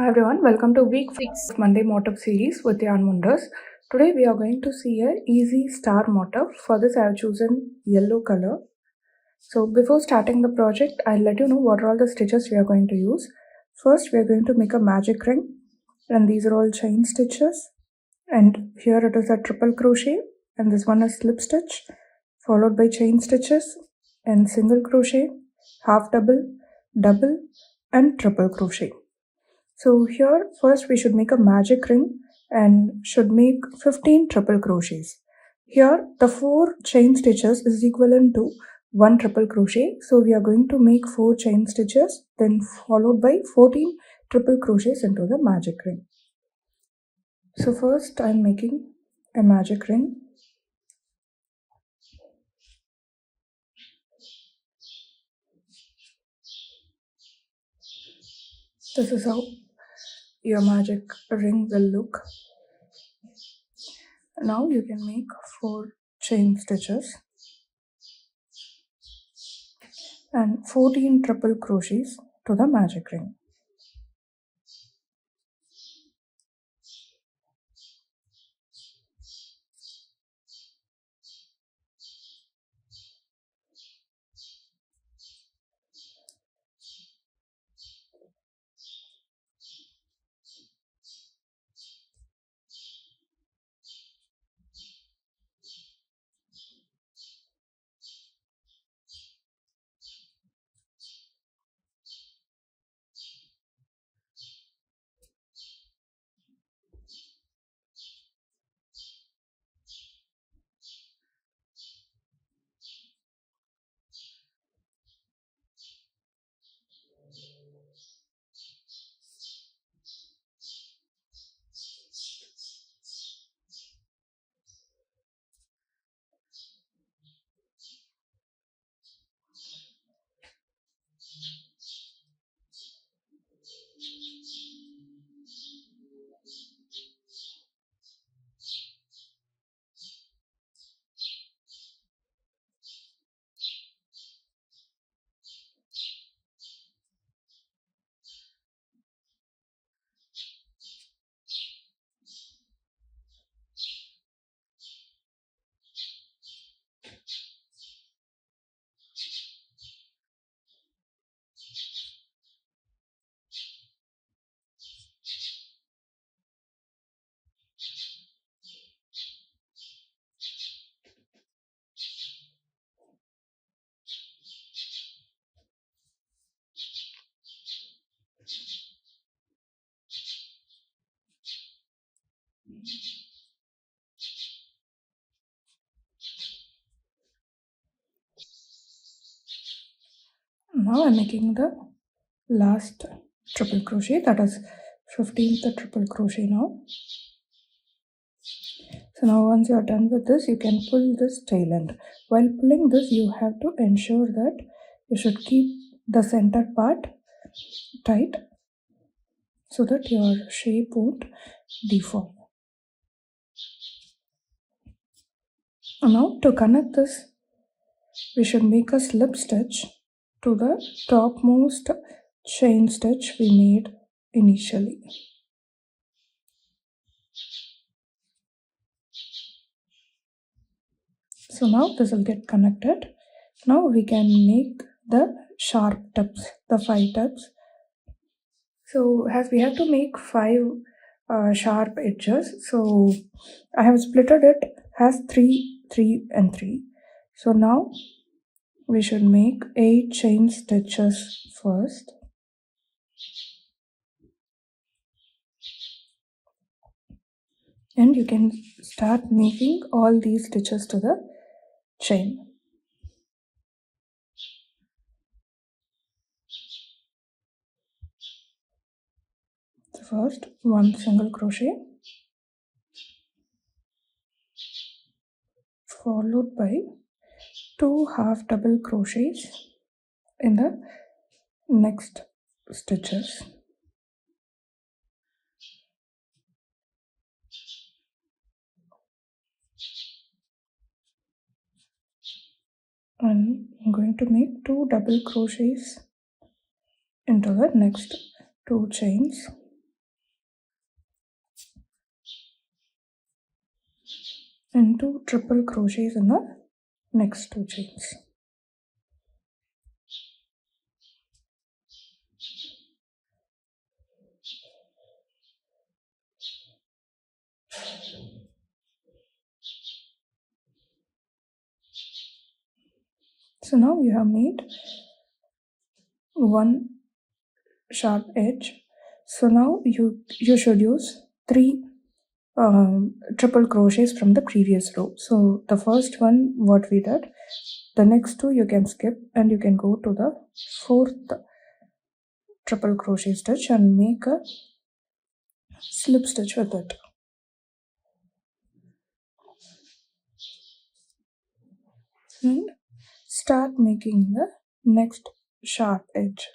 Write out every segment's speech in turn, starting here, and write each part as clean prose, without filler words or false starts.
Hi everyone, welcome to week 6 of Monday Motif series with Yarn Wonders. Today we are going to see a easy star motif. For this I have chosen yellow color. So before starting the project, I'll let you know what are all the stitches we are going to use. First we are going to make a magic ring, and these are all chain stitches, and here it is a triple crochet, and this one is slip stitch followed by chain stitches and single crochet, half double, double and triple crochet. So here first we should make a magic ring and should make 15 triple crochets. Here the 4 chain stitches is equivalent to 1 triple crochet. So we are going to make 4 chain stitches, then followed by 14 triple crochets into the magic ring. So first I am making a magic ring. This is how your magic ring will look. Now you can make 4 chain stitches and 14 triple crochets to the magic ring. Now I'm making the last triple crochet, that is 15th triple crochet now. So now once you are done with this, you can pull this tail end. While pulling this, you have to ensure that you should keep the center part tight so that your shape won't deform. Now to connect this, we should make a slip stitch to the topmost chain stitch we made initially. So now this will get connected. Now we can make the sharp tips, the 5 tips. So as we have to make 5 sharp edges, so I have splitted it as 3, 3 and 3. So now we should make 8 chain stitches first. And you can start making all these stitches to the chain. So first 1 single crochet followed by 2 half double crochets in the next stitches. And I'm going to make 2 double crochets into the next 2 chains. and 2 triple crochets in the next 2 chains. So now we have made one sharp edge. So now you should use 3 triple crochets from the previous row. So the first one what we did, the next 2 you can skip and you can go to the 4th triple crochet stitch and make a slip stitch with it. And start making the next sharp edge.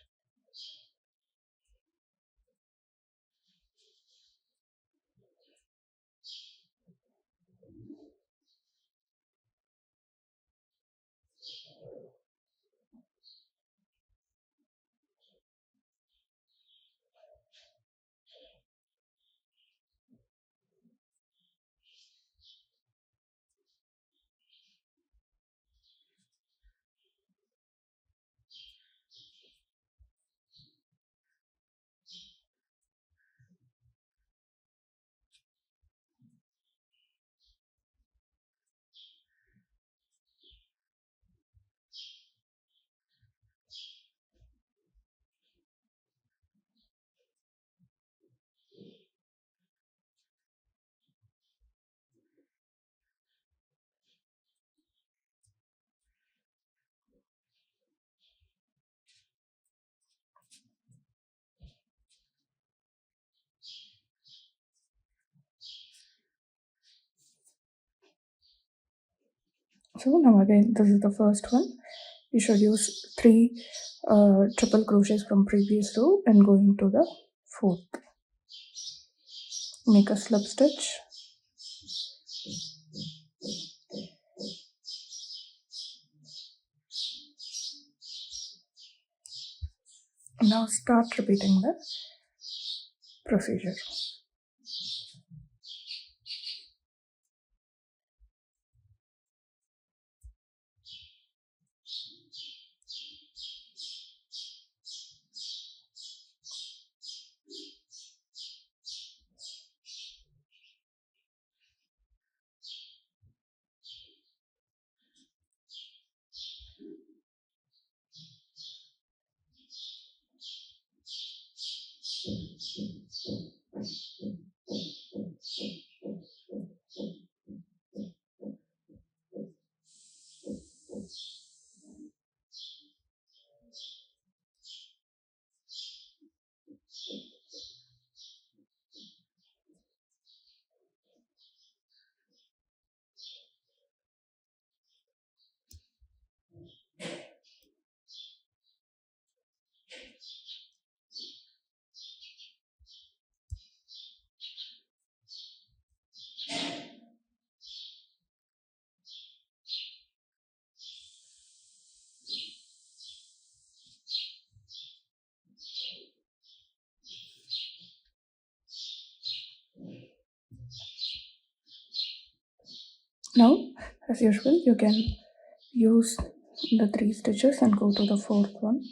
So now again, this is the first one. You should use 3 triple crochets from previous row and go into the 4th. Make a slip stitch. Now start repeating the procedure. Now, as usual, you can use the 3 stitches and go to the 4th one.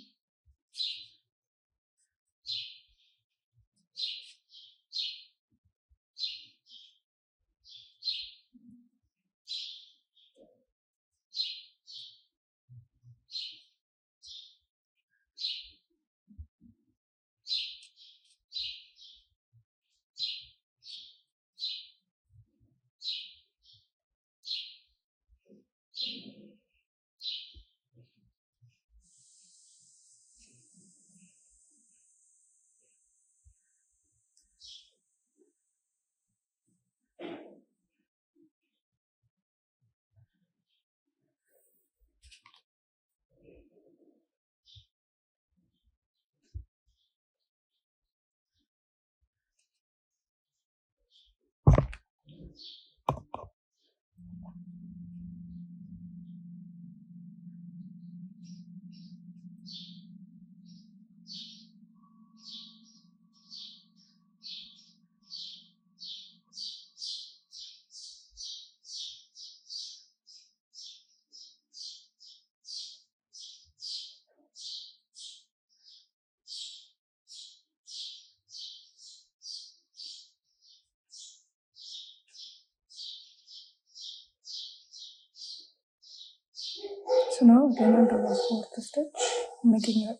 So now again into the fourth stitch, making a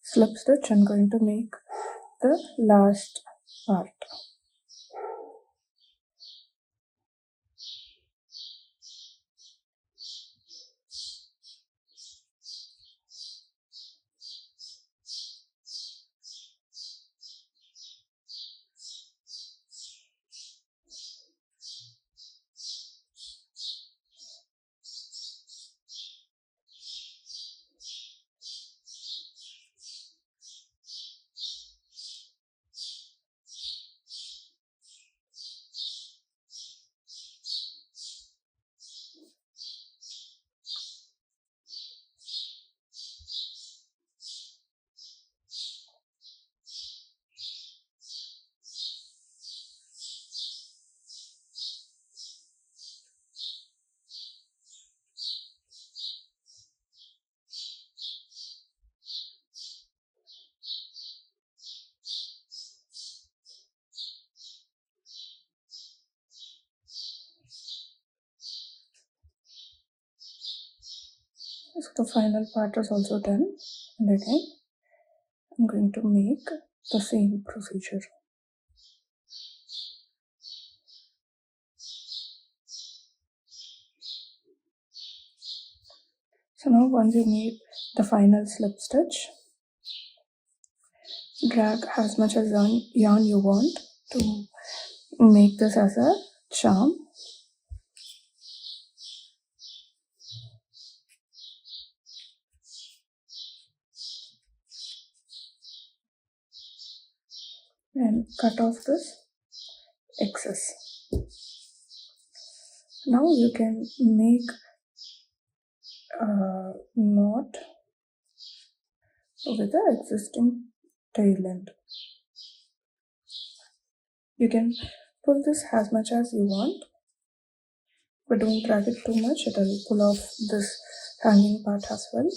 slip stitch and going to make the last part. So the final part is also done, and again I'm going to make the same procedure. So now once you made the final slip stitch, drag as much as yarn you want to make this as a charm. And cut off this excess. Now you can make a knot with the existing tail end. You can pull this as much as you want, but don't drag it too much, it will pull off this hanging part as well.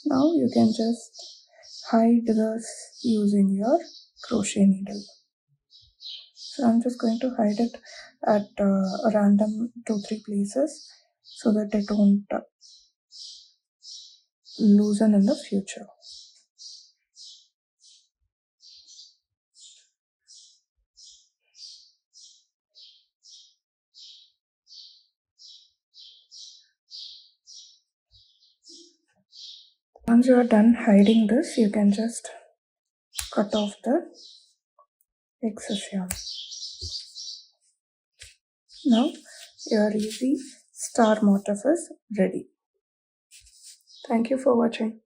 Now you can just hide this using your crochet needle. So I'm just going to hide it at a random 2-3 places so that it won't loosen in the future. Once you are done hiding this, you can just cut off the excess yarn. Now your easy star motif is ready. Thank you for watching.